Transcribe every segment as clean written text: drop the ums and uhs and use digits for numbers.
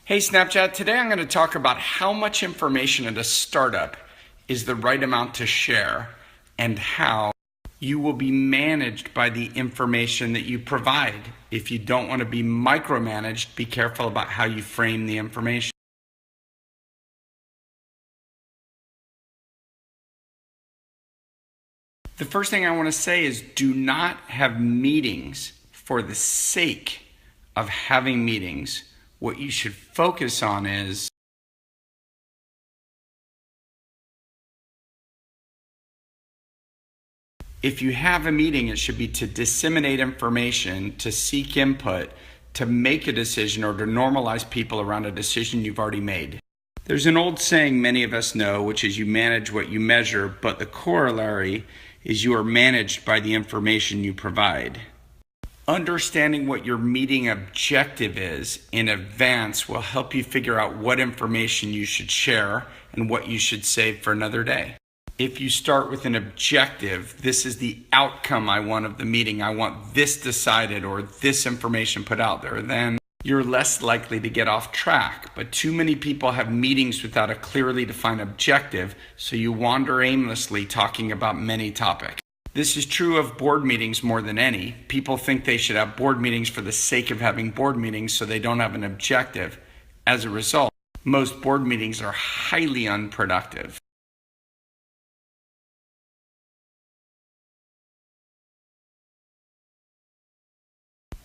Hey Snapchat, today I'm going to talk about how much information at a startup is the right amount to share and how you will be managed by the information that you provide. If you don't want to be micromanaged, be careful about how you frame the information. The first thing I want to say is do not have meetings for the sake of having meetings. What you should focus on is if you have a meeting, it should be to disseminate information, to seek input, to make a decision, or to normalize people around a decision you've already made. There's an old saying many of us know, which is you manage what you measure, but the corollary is you are managed by the information you provide. Understanding what your meeting objective is in advance will help you figure out what information you should share and what you should save for another day. If you start with an objective, this is the outcome I want of the meeting, I want this decided or this information put out there, then you're less likely to get off track. But too many people have meetings without a clearly defined objective, so you wander aimlessly talking about many topics. This is true of board meetings more than any. People think they should have board meetings for the sake of having board meetings so they don't have an objective. As a result, most board meetings are highly unproductive.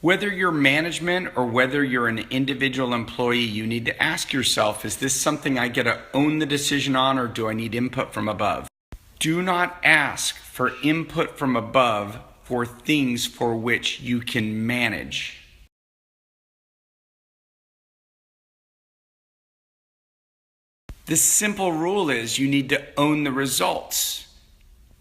Whether you're management or whether you're an individual employee, you need to ask yourself, is this something I get to own the decision on, or do I need input from above? Do not ask for input from above for things for which you can manage. The simple rule is you need to own the results.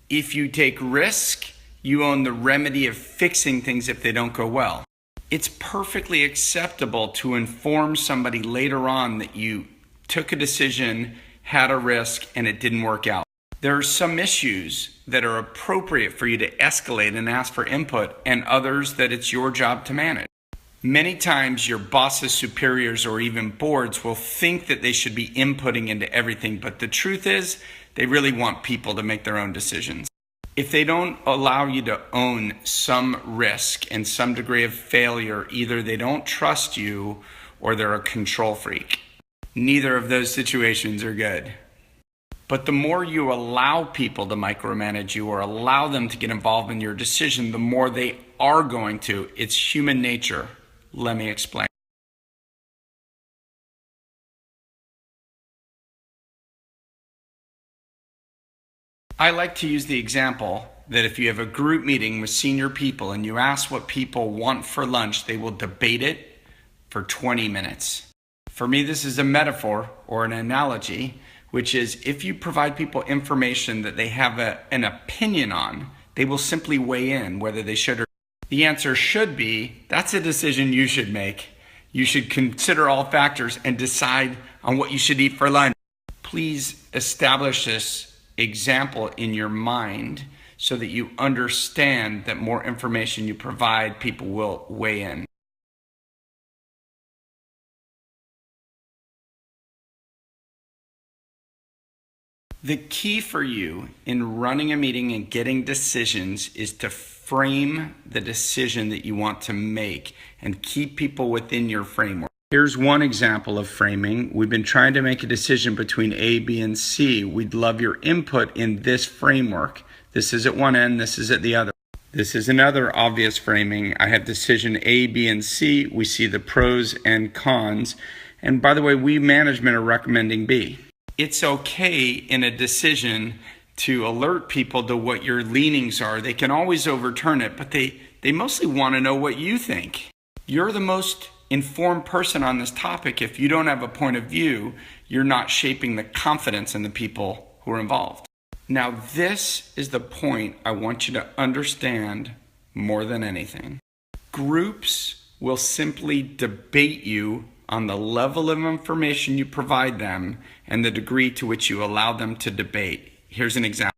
If you take risk, you own the remedy of fixing things if they don't go well. It's perfectly acceptable to inform somebody later on that you took a decision, had a risk, and it didn't work out. There are some issues that are appropriate for you to escalate and ask for input, and others that it's your job to manage. Many times your bosses, superiors, or even boards will think that they should be inputting into everything, but the truth is they really want people to make their own decisions. If they don't allow you to own some risk and some degree of failure, either they don't trust you or they're a control freak. Neither of those situations are good. But the more you allow people to micromanage you or allow them to get involved in your decision, the more they are going to. It's human nature. Let me explain. I like to use the example that if you have a group meeting with senior people and you ask what people want for lunch, they will debate it for 20 minutes. For me, this is a metaphor or an analogy, which is if you provide people information that they have an opinion on, they will simply weigh in whether they should or not. The answer should be, that's a decision you should make. You should consider all factors and decide on what you should eat for lunch. Please establish this example in your mind so that you understand that more information you provide, people will weigh in. The key for you in running a meeting and getting decisions is to frame the decision that you want to make and keep people within your framework. Here's one example of framing. We've been trying to make a decision between A, B, and C. We'd love your input in this framework. This is at one end, this is at the other. This is another obvious framing. I have decision A, B, and C. We see the pros and cons. And by the way, we management are recommending B. It's okay in a decision to alert people to what your leanings are. They can always overturn it, but they mostly want to know what you think. You're the most informed person on this topic. If you don't have a point of view, you're not shaping the confidence in the people who are involved. Now, this is the point I want you to understand more than anything. Groups will simply debate you on the level of information you provide them and the degree to which you allow them to debate. Here's an example.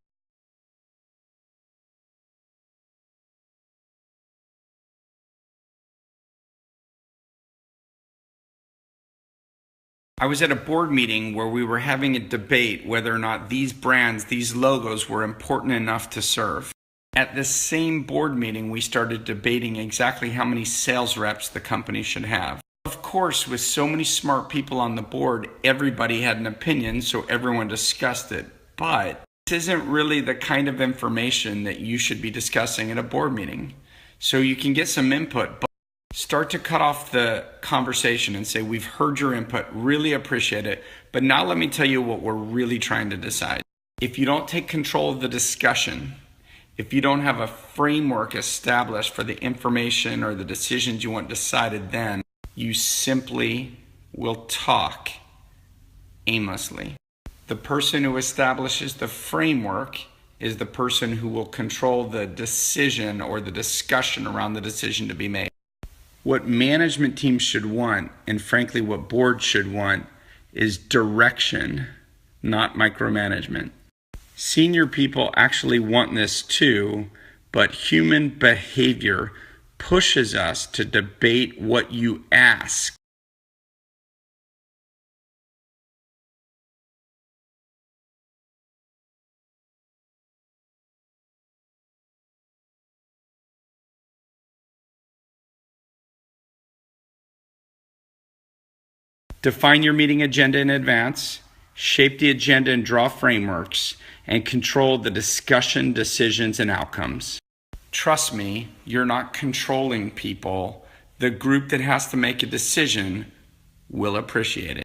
I was at a board meeting where we were having a debate whether or not these brands, these logos were important enough to serve. At the same board meeting, we started debating exactly how many sales reps the company should have. Of course, with so many smart people on the board, everybody had an opinion, so everyone discussed it. But this isn't really the kind of information that you should be discussing at a board meeting. So you can get some input, but start to cut off the conversation and say, we've heard your input, really appreciate it, but now let me tell you what we're really trying to decide. If you don't take control of the discussion, if you don't have a framework established for the information or the decisions you want decided, then you simply will talk aimlessly. The person who establishes the framework is the person who will control the decision or the discussion around the decision to be made. What management teams should want, and frankly what boards should want, is direction, not micromanagement. Senior people actually want this too, but human behavior pushes us to debate what you ask. Define your meeting agenda in advance, shape the agenda and draw frameworks, and control the discussion, decisions, and outcomes. Trust me, you're not controlling people. The group that has to make a decision will appreciate it.